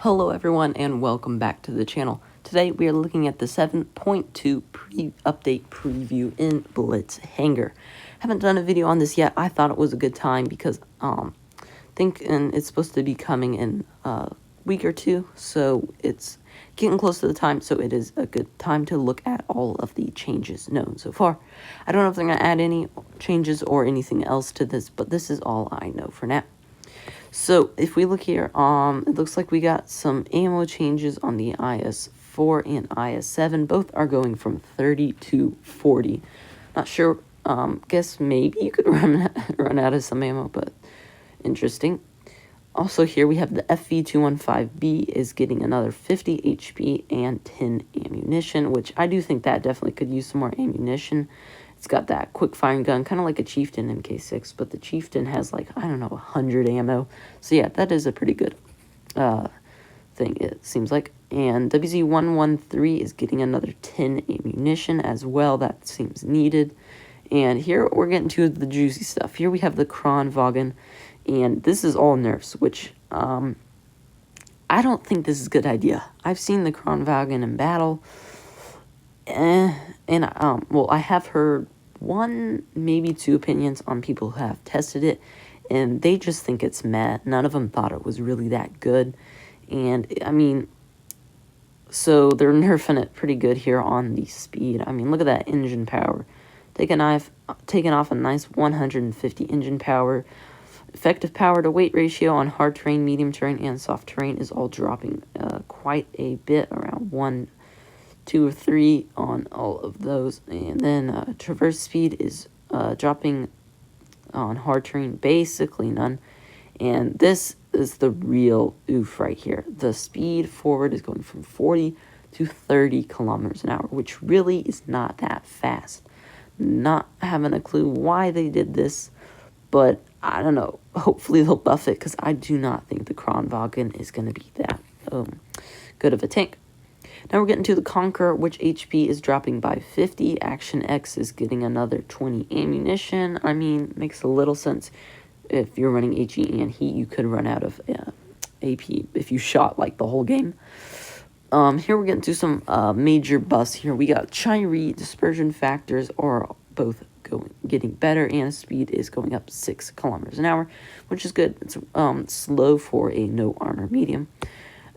Hello everyone and welcome back to the channel. Today we are looking at the 7.2 update preview in Blitz Hangar. Haven't done a video on this yet. I thought it was a good time because it's supposed to be coming in a week or two, so it's getting close to the time, so it is a good time to look at all of the changes known so far. I don't know if they're going to add any changes or anything else to this, but this is all I know for now. So if we look here, it looks like we got some ammo changes on the IS-4 and IS-7. Both are going from 30 to 40. Not sure, guess maybe you could run out of some ammo, but interesting. Also here we have the FV215B is getting another 50 HP and 10 ammunition, which I do think that definitely could use some more ammunition. It's got that quick firing gun, kind of like a Chieftain MK6, but the Chieftain has like, I don't know, 100 ammo. So yeah, that is a pretty good thing, it seems like. And WZ113 is getting another 10 ammunition as well. That seems needed. And here we're getting to the juicy stuff. Here we have the Kron Wagon, and this is all nerfs, which I don't think this is a good idea. I've seen the Kron Wagon in battle. Well, I have heard one, maybe two opinions on people who have tested it, and they just think it's meh. None of them thought it was really that good, and, I mean, so they're nerfing it pretty good here on the speed. I mean, look at that engine power. Taking off a nice 150 engine power. Effective power to weight ratio on hard terrain, medium terrain, and soft terrain is all dropping quite a bit, around 1, 2, or 3 on all of those. And then traverse speed is dropping on hard terrain, basically none. And this is the real oof right here. The speed forward is going from 40 to 30 kilometers an hour, which really is not that fast. Not having a clue why they did this, but I don't know. Hopefully they'll buff it, because I do not think the Kron Wagon is going to be that good of a tank. Now we're getting to the Conqueror, which HP is dropping by 50. Action X is getting another 20 ammunition. I mean, makes a little sense. If you're running HE and heat, you could run out of AP if you shot like the whole game. Here we're getting to some major buffs here. We got Chai-Ri, dispersion factors are both getting better, and speed is going up 6 kilometers an hour, which is good. It's slow for a no armor medium.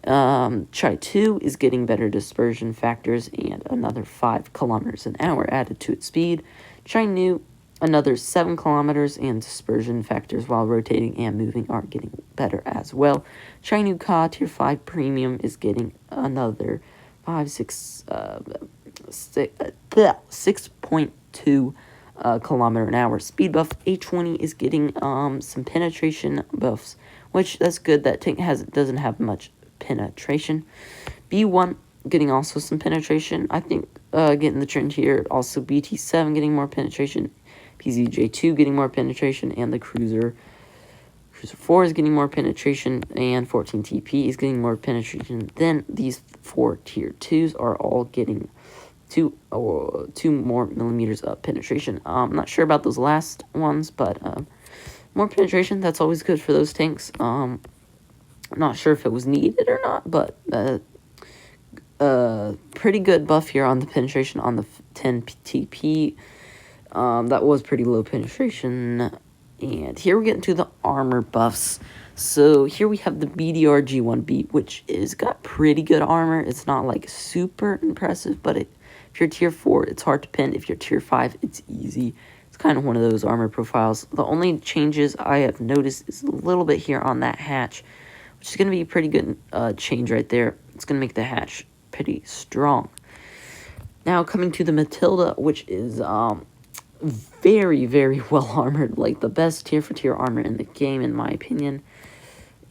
Chai-2 is getting better dispersion factors and another 5 kilometers an hour added to its speed. Chai-Nu, another 7 kilometers, and dispersion factors while rotating and moving are getting better as well. Chai-Nu Ka Tier 5 Premium is getting another 6.2 kilometer an hour speed buff. A20 is getting some penetration buffs, which that's good. That tank doesn't have much penetration. B1 getting also some penetration. I think getting the trend here. Also BT7 getting more penetration. PZJ2 getting more penetration, and the Cruiser 4 is getting more penetration, and 14 TP is getting more penetration. Then these 4 tier 2s are all getting 2 more millimeters of penetration. I'm not sure about those last ones, but more penetration, that's always good for those tanks. I'm not sure if it was needed or not, but pretty good buff here on the penetration on the 10 TP. That was pretty low penetration. And here we're getting to the armor buffs. So here we have the BDR G1B, which is got pretty good armor. It's not like super impressive, but if you're tier 4, it's hard to pin. If you're tier 5, it's easy. It's kind of one of those armor profiles. The only changes I have noticed is a little bit here on that hatch, which is going to be a pretty good change right there. It's going to make the hatch pretty strong. Now coming to the Matilda, which is very, very well armored, like the best tier for tier armor in the game, in my opinion.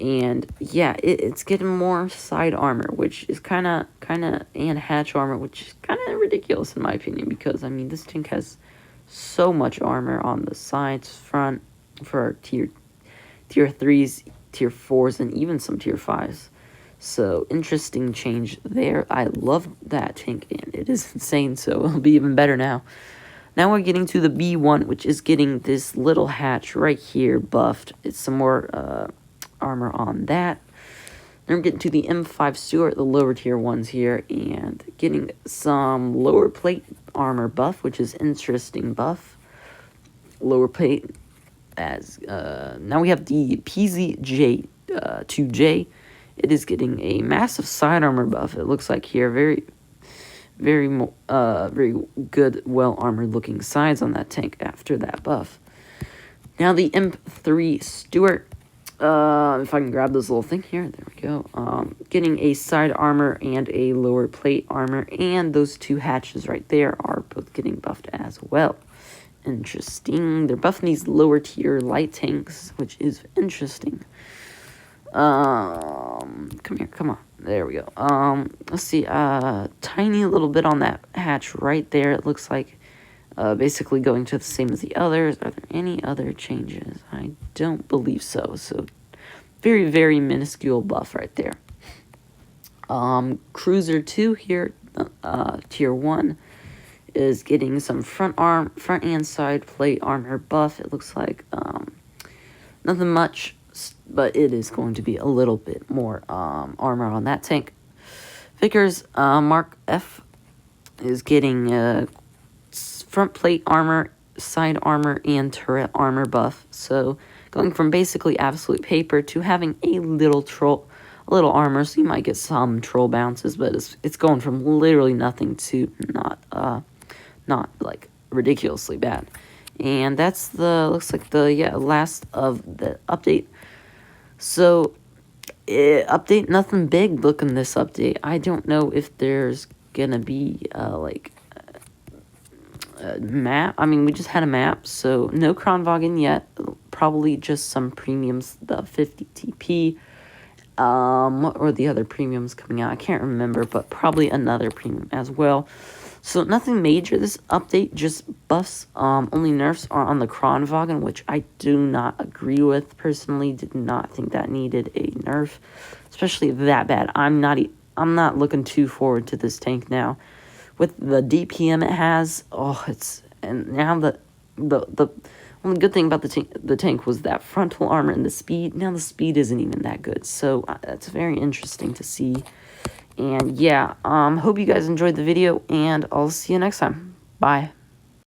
And yeah, it's getting more side armor, which is kind of, and hatch armor, which is kind of ridiculous in my opinion, because I mean, this tank has so much armor on the sides, front, for tier 3s, tier 4s, and even some tier 5s. So interesting change there. I love that tank, and it is insane, so it'll be even better now. Now we're getting to the B1, which is getting this little hatch right here buffed. It's some more armor on that. Then we're getting to the M5 Stuart, the lower tier ones here, and getting some lower plate armor buff, which is interesting buff. Lower plate as now we have the PZJ 2J. It is getting a massive side armor buff. It looks like here very good, well armored looking sides on that tank after that buff. Now the M3 Stuart. If I can grab this little thing here, there we go. Getting a side armor and a lower plate armor, and those two hatches right there are both getting buffed as well. Interesting. They're buffing these lower tier light tanks, which is interesting. Come here, come on. There we go. Let's see. Tiny little bit on that hatch right there. It looks like basically going to the same as the others. Are there any other changes? I don't believe so. So very, very minuscule buff right there. Cruiser 2 here, tier 1, is getting some front and side plate armor buff. It looks like nothing much, but it is going to be a little bit more armor on that tank. Vickers Mark F is getting front plate armor, side armor, and turret armor buff. So going from basically absolute paper to having a little armor. So you might get some troll bounces, but it's going from literally nothing to not like ridiculously bad. And that's looks like the last of the update. So update, nothing big looking this update. I don't know if there's gonna be like map. I mean, we just had a map, so no Kron Wagon yet. Probably just some premiums, the 50 TP, or the other premiums coming out. I can't remember, but probably another premium as well. So nothing major this update, just buffs. Only nerfs are on the Kron Wagon, which I do not agree with personally. Did not think that needed a nerf, especially that bad. I'm not looking too forward to this tank now. With the DPM it has, and now the only good thing about the tank was that frontal armor and the speed. Now the speed isn't even that good, so that's very interesting to see. And yeah, hope you guys enjoyed the video, and I'll see you next time. Bye.